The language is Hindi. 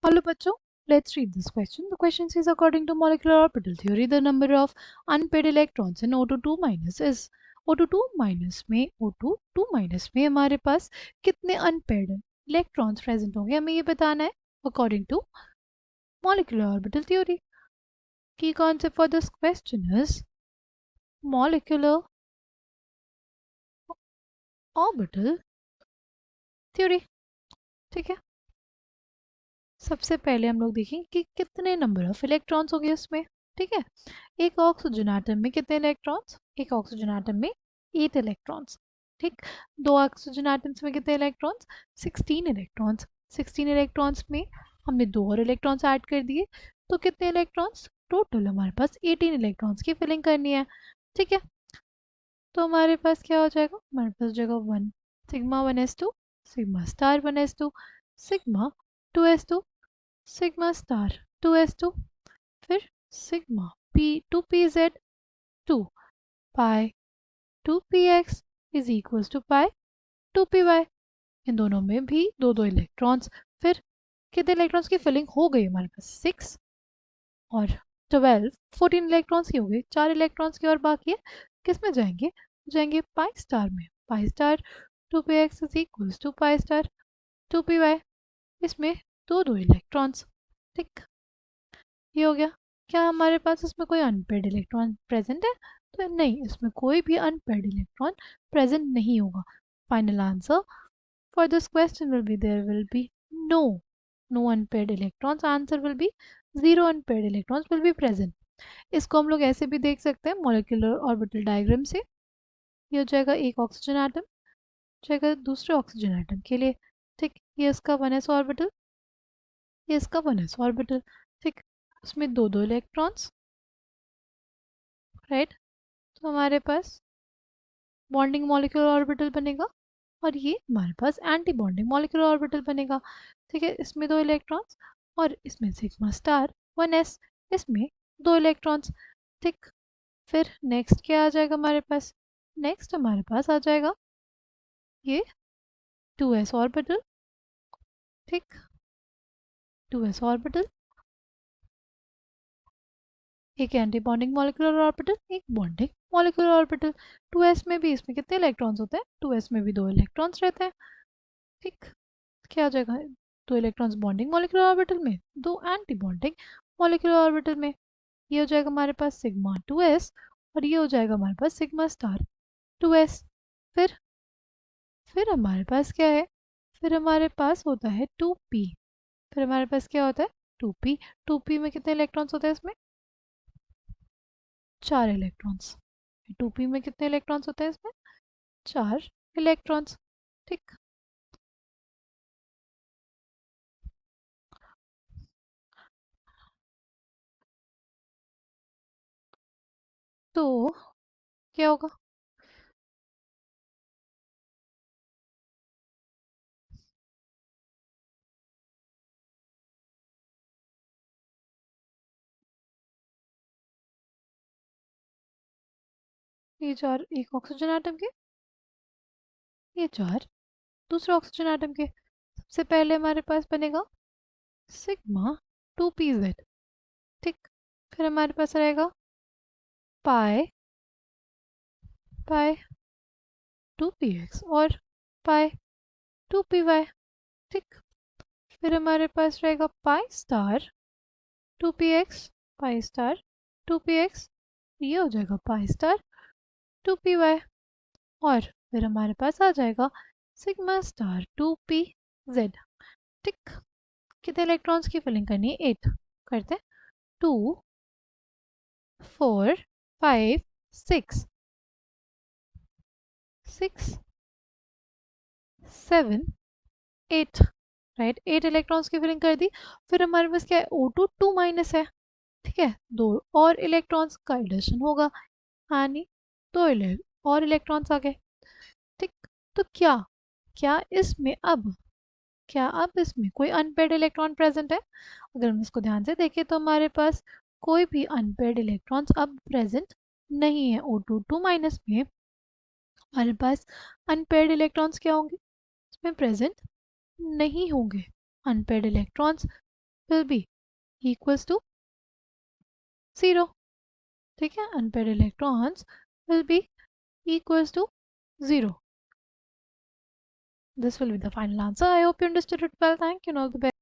Hello, bachcho. Let's read this question. The question says, according to molecular orbital theory, the number of unpaired electrons in O2 minus is O2 minus में O2 minus में हमारे पास कितने unpaired electrons present होंगे हमें ये बताना है according to molecular orbital theory. Key concept for this question is molecular orbital theory. ठीक है, सबसे पहले हम लोग देखेंगे कि कितने नंबर ऑफ इलेक्ट्रॉन्स होंगे उसमें. ठीक है, एक ऑक्सीजन एटम में कितने इलेक्ट्रॉन्स, एक ऑक्सीजन एटम में 8 इलेक्ट्रॉन्स. ठीक, दो ऑक्सीजन एटम्स में कितने इलेक्ट्रॉन्स, 16 इलेक्ट्रॉन्स. 16 इलेक्ट्रॉन्स में हमने दो और इलेक्ट्रॉन्स ऐड कर दिए, तो कितने इलेक्ट्रॉन्स, टोटल हमारे पास 18 इलेक्ट्रॉन्स की फिलिंग करनी है. ठीक है, तो हमारे पास क्या हो जाएगा, हमारे पास हो जाएगा 1 sigma 1s2 sigma star 1s2 sigma 2s2 sigma star 2s2, फिर sigma p 2pz 2 pi 2px is equals to pi 2py. इन दोनों में भी दो दो इलेक्ट्रॉन्स. फिर कितने इलेक्ट्रॉन्स की फिलिंग हो गई हमारे पास, 6 और 12, 14 इलेक्ट्रॉन्स की हो गई. 4 इलेक्ट्रॉन्स की और बाकी है, किस में जाएंगे, जाएंगे पाई स्टार में. Pi star 2px is equals to pi star 2py. इसमें दो दो इलेक्ट्रॉन्स. ठीक, ये हो गया. क्या हमारे पास इसमें कोई अनपेड इलेक्ट्रॉन प्रेजेंट है, तो नहीं, इसमें कोई भी अनपेड इलेक्ट्रॉन प्रेजेंट नहीं होगा. Final answer for this question will be there will be no, no unpaired electrons. Answer will be 0 unpaired electrons will be present. इसको हम लोग ऐसे भी देख सकते हैं मॉलिक्यूलर ऑर्बिटल डायग्राम से. ये हो जाएगा एक ऑक्सीजन एटम, जाएगा दूसरे ऑक्सीजन एटम के लिए. ठीक, ये इसका 1s ऑर्बिटल, ये इसका 1s ऑर्बिटल. ठीक, उसमें दो दो इलेक्ट्रॉन्स, राइट. तो हमारे पास बॉन्डिंग मॉलिक्यूलर ऑर्बिटल बनेगा और ये हमारे पास एंटी बॉन्डिंग मॉलिक्यूलर ऑर्बिटल बनेगा. ठीक है, इसमें दो इलेक्ट्रॉन्स और इसमें सिग्मा स्टार 1s, इसमें दो इलेक्ट्रॉन्स. ठीक, फिर नेक्स्ट क्या आ जाएगा हमारे पास, नेक्स्ट हमारे पास आ जाएगा ये 2s ऑर्बिटल. ठीक, 2s ऑर्बिटल, एक एंटी बॉन्डिंग मॉलिक्यूलर ऑर्बिटल, एक बॉन्डिंग मॉलिक्यूलर ऑर्बिटल. 2s में भी, इसमें कितने इलेक्ट्रॉन्स होते हैं, 2s में भी दो इलेक्ट्रॉन्स रहते हैं. ठीक, क्या हो जाएगा, दो इलेक्ट्रॉन्स बॉन्डिंग मॉलिक्यूलर ऑर्बिटल में, दो एंटी बॉन्डिंग मॉलिक्यूलर ऑर्बिटल में. ये हो जाएगा हमारे पास सिग्मा 2s और ये हो जाएगा हमारे पास सिग्मा स्टार 2s. फिर हमारे पास क्या है, फिर हमारे पास होता है 2p. फिर हमारे पास क्या होता है 2p. 2p में कितने इलेक्ट्रॉन्स होते हैं, इसमें 4 इलेक्ट्रॉन्स. 2p में कितने इलेक्ट्रॉन्स होते हैं, इसमें 4 इलेक्ट्रॉन्स. ठीक, तो क्या होगा, ये 4 एक ऑक्सीजन एटम के, ये 4 दूसरे ऑक्सीजन एटम के. सबसे पहले हमारे पास बनेगा सिग्मा 2pz. ठीक, फिर हमारे पास रहेगा पाई पाई 2px और पाई 2py. ठीक, फिर हमारे पास रहेगा पाई स्टार 2px, पाई स्टार 2px, ये हो जाएगा पाई स्टार 2py. और फिर हमारे पास आ जाएगा सिग्मा स्टार 2pz. ठीक, कितने इलेक्ट्रॉन्स की फिलिंग करनी है, 8 करते हैं. 2 4 5 6 6 7 8, राइट. 8 इलेक्ट्रॉन्स की फिलिंग कर दी. फिर हमारे पास क्या है, O2 2 माइनस है. ठीक है, दो और इलेक्ट्रॉन्स का एडिशन होगा, यानी दो और इलेक्ट्रॉन्स आ गए. ठीक, तो क्या क्या इसमें अब, क्या अब इसमें कोई अनपेड इलेक्ट्रॉन प्रेजेंट है. अगर हम इसको ध्यान से देखें तो हमारे पास कोई भी अनपेड इलेक्ट्रॉन्स अब प्रेजेंट नहीं है. O2 2 माइनस में हमारे पास अनपेड इलेक्ट्रॉन्स क्या होंगे, इसमें प्रेजेंट नहीं होंगे. Unpaired electrons will be equals to 0. ठीक है, unpaired electrons will be equals to 0. This will be the final answer. I hope you understood it well. Thank you and all the best.